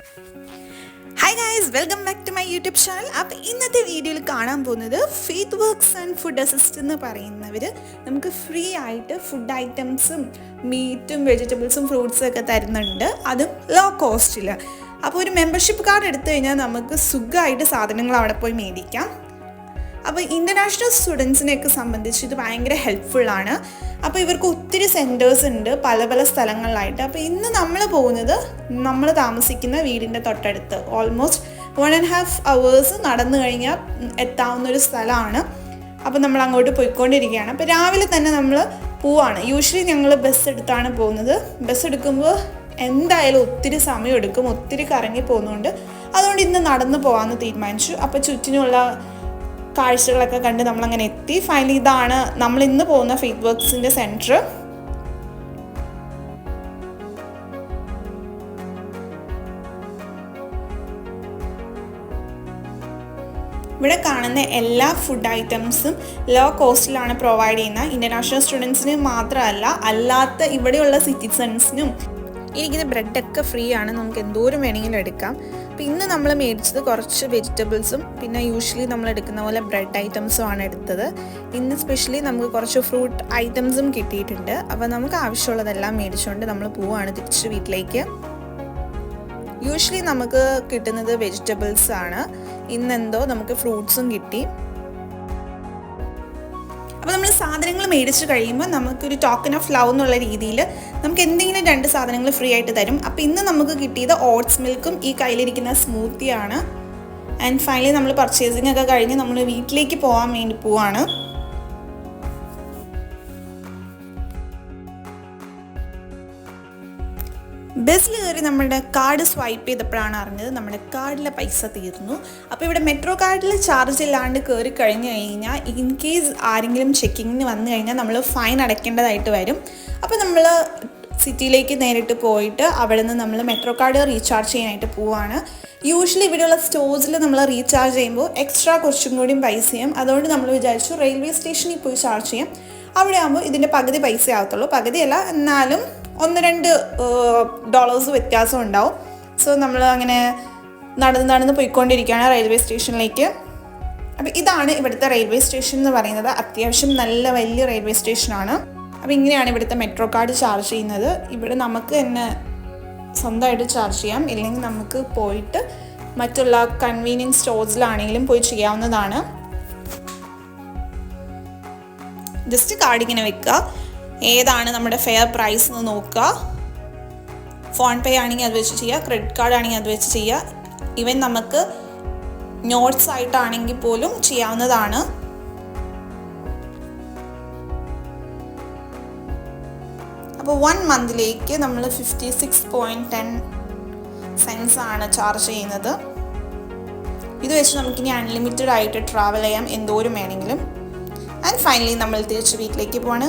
Hi guys, welcome back to my YouTube channel. അപ്പോൾ ഇന്നത്തെ വീഡിയോയിൽ കാണാൻ പോകുന്നത് faith works and food assist എന്ന് പറയുന്നവർ നമുക്ക് ഫ്രീ ആയിട്ട് ഫുഡ് ഐറ്റംസും മീറ്റും വെജിറ്റബിൾസും ഫ്രൂട്ട്സും ഒക്കെ തരുന്നുണ്ട്, അതും ലോ കോസ്റ്റിൽ. അപ്പോൾ ഒരു മെമ്പർഷിപ്പ് കാർഡ് എടുത്തു കഴിഞ്ഞാൽ നമുക്ക് സുഖമായിട്ട് സാധനങ്ങൾ അവിടെ പോയി മേടിക്കാം. അപ്പോൾ ഇൻ്റർനാഷണൽ സ്റ്റുഡൻസിനെയൊക്കെ സംബന്ധിച്ച് ഇത് ഭയങ്കര ഹെൽപ്ഫുള്ളാണ്. അപ്പോൾ ഇവർക്ക് ഒത്തിരി സെൻറ്റേഴ്സ് ഉണ്ട് പല പല സ്ഥലങ്ങളിലായിട്ട്. അപ്പോൾ ഇന്ന് നമ്മൾ പോകുന്നത് നമ്മൾ താമസിക്കുന്ന വീടിൻ്റെ തൊട്ടടുത്ത് ഓൾമോസ്റ്റ് 1.5 hours നടന്നു കഴിഞ്ഞാൽ എത്താവുന്നൊരു സ്ഥലമാണ്. അപ്പോൾ നമ്മൾ അങ്ങോട്ട് പോയിക്കൊണ്ടിരിക്കുകയാണ്. അപ്പോൾ രാവിലെ തന്നെ നമ്മൾ പോവാണ്. യൂഷ്വലി ഞങ്ങൾ ബസ് എടുത്താണ് പോകുന്നത്. ബസ് എടുക്കുമ്പോൾ എന്തായാലും ഒത്തിരി സമയം എടുക്കും, ഒത്തിരി കറങ്ങി പോകുന്നുണ്ട്. അതുകൊണ്ട് ഇന്ന് നടന്നു പോകാമെന്ന് തീരുമാനിച്ചു. അപ്പോൾ ചുറ്റിനുള്ള കാഴ്ചകളൊക്കെ കണ്ട് നമ്മളങ്ങനെ എത്തി. ഫൈനലി ഇതാണ് നമ്മൾ ഇന്ന് പോകുന്ന ഫെയ്ത്ത് വർക്ക്സിൻ്റെ സെൻറ്റർ. ഇവിടെ കാണുന്ന എല്ലാ ഫുഡ് ഐറ്റംസും ലോ കോസ്റ്റിലാണ് പ്രൊവൈഡ് ചെയ്യുന്നത്. ഇൻ്റർനാഷണൽ സ്റ്റുഡൻസിന് മാത്രമല്ല, അല്ലാത്ത ഇവിടെയുള്ള സിറ്റിസൺസിനും ഇരിക്കുന്ന ബ്രെഡൊക്കെ ഫ്രീ ആണ്, നമുക്ക് എന്തോരം വേണമെങ്കിലും എടുക്കാം. അപ്പോൾ ഇന്ന് നമ്മൾ മേടിച്ചത് കുറച്ച് വെജിറ്റബിൾസും പിന്നെ യൂഷ്വലി നമ്മൾ എടുക്കുന്ന പോലെ ബ്രെഡ് ഐറ്റംസും ആണ് എടുത്തത്. ഇന്ന് സ്പെഷ്യലി നമുക്ക് കുറച്ച് ഫ്രൂട്ട് ഐറ്റംസും കിട്ടിയിട്ടുണ്ട്. അപ്പോൾ നമുക്ക് ആവശ്യമുള്ളതെല്ലാം മേടിച്ചുകൊണ്ട് നമ്മൾ പോവുകയാണ് തിരിച്ച് വീട്ടിലേക്ക്. യൂഷ്വലി നമുക്ക് കിട്ടുന്നത് വെജിറ്റബിൾസ് ആണ്, ഇന്നെന്തോ നമുക്ക് ഫ്രൂട്ട്സും കിട്ടി. അപ്പോൾ നമ്മൾ സാധനങ്ങൾ മേടിച്ച് കഴിയുമ്പോൾ നമുക്കൊരു ടോക്കൺ ഓഫ് ലവ് എന്നുള്ള രീതിയിൽ നമുക്ക് എന്തെങ്കിലും 2 സാധനങ്ങൾ ഫ്രീ ആയിട്ട് തരും. അപ്പോൾ ഇന്ന് നമുക്ക് കിട്ടിയത് ഓട്സ് മിൽക്കും ഈ കയ്യിലിരിക്കുന്ന സ്മൂത്തിയാണ്. ആൻഡ് ഫൈനലി നമ്മൾ പർച്ചേസിംഗ് ഒക്കെ കഴിഞ്ഞ് നമ്മൾ വീട്ടിലേക്ക് പോകാൻ വേണ്ടി പോവാണ്. ബസ്സിൽ കയറി നമ്മുടെ കാർഡ് സ്വൈപ്പ് ചെയ്തപ്പോഴാണ് അറിഞ്ഞത് നമ്മുടെ കാർഡിലെ പൈസ തീർന്നു. അപ്പോൾ ഇവിടെ മെട്രോ കാർഡിൽ ചാർജ് ഇല്ലാണ്ട് കയറി കഴിഞ്ഞ് കഴിഞ്ഞാൽ ഇൻ കേസ് ആരെങ്കിലും ചെക്കിങ്ങിന് വന്നു കഴിഞ്ഞാൽ നമ്മൾ ഫൈൻ അടയ്ക്കേണ്ടതായിട്ട് വരും. അപ്പോൾ നമ്മൾ സിറ്റിയിലേക്ക് നേരിട്ട് പോയിട്ട് അവിടെ നിന്ന് നമ്മൾ മെട്രോ കാർഡ് റീചാർജ് ചെയ്യാനായിട്ട് പോവുകയാണ്. യൂഷ്വലി ഇവിടെയുള്ള സ്റ്റോഴ്സിൽ നമ്മൾ റീചാർജ് ചെയ്യുമ്പോൾ എക്സ്ട്രാ കുറച്ചും കൂടിയും പൈസ ചെയ്യും. അതുകൊണ്ട് നമ്മൾ വിചാരിച്ചു റെയിൽവേ സ്റ്റേഷനിൽ പോയി ചാർജ് ചെയ്യാം. അവിടെ ആകുമ്പോൾ ഇതിൻ്റെ പകുതി പൈസ ആകത്തുള്ളൂ, പകുതിയല്ല എന്നാലും $1-2 വ്യത്യാസം ഉണ്ടാവും. സോ നമ്മൾ അങ്ങനെ നടന്ന് പോയിക്കൊണ്ടിരിക്കുകയാണ് റെയിൽവേ സ്റ്റേഷനിലേക്ക്. അപ്പോൾ ഇതാണ് ഇവിടുത്തെ റെയിൽവേ സ്റ്റേഷൻ എന്ന് പറയുന്നത്. അത്യാവശ്യം നല്ല വലിയ റെയിൽവേ സ്റ്റേഷനാണ്. അപ്പോൾ ഇങ്ങനെയാണ് ഇവിടുത്തെ മെട്രോ കാർഡ് ചാർജ് ചെയ്യുന്നത്. ഇവിടെ നമുക്ക് തന്നെ സ്വന്തമായിട്ട് ചാർജ് ചെയ്യാം, ഇല്ലെങ്കിൽ നമുക്ക് പോയിട്ട് മറ്റുള്ള കൺവീനിയൻസ് സ്റ്റോഴ്സിലാണെങ്കിലും പോയി ചെയ്യാവുന്നതാണ്. ജസ്റ്റ് കാർഡ് ഇങ്ങനെ വെക്കുക, ഏതാണ് നമ്മുടെ ഫെയർ പ്രൈസ് എന്ന് നോക്കുക. ഫോൺ പേ ആണെങ്കിൽ അത് വെച്ച് ചെയ്യുക, ക്രെഡിറ്റ് കാർഡ് ആണെങ്കിൽ അത് വെച്ച് ചെയ്യുക. ഈവൻ നമുക്ക് നോട്ട്സ് ആയിട്ടാണെങ്കിൽ പോലും ചെയ്യാവുന്നതാണ്. അപ്പോൾ 1 മന്തിലേക്ക് നമ്മൾ 56.10 ആണ് ചാർജ് ചെയ്യുന്നത്. ഇത് വെച്ച് നമുക്കിനി അൺലിമിറ്റഡ് ആയിട്ട് ട്രാവൽ ചെയ്യാം, എന്തോരം വേണമെങ്കിലും. ആൻഡ് ഫൈനലി നമ്മൾ തിരിച്ച് വീട്ടിലേക്ക് പോവാണ്.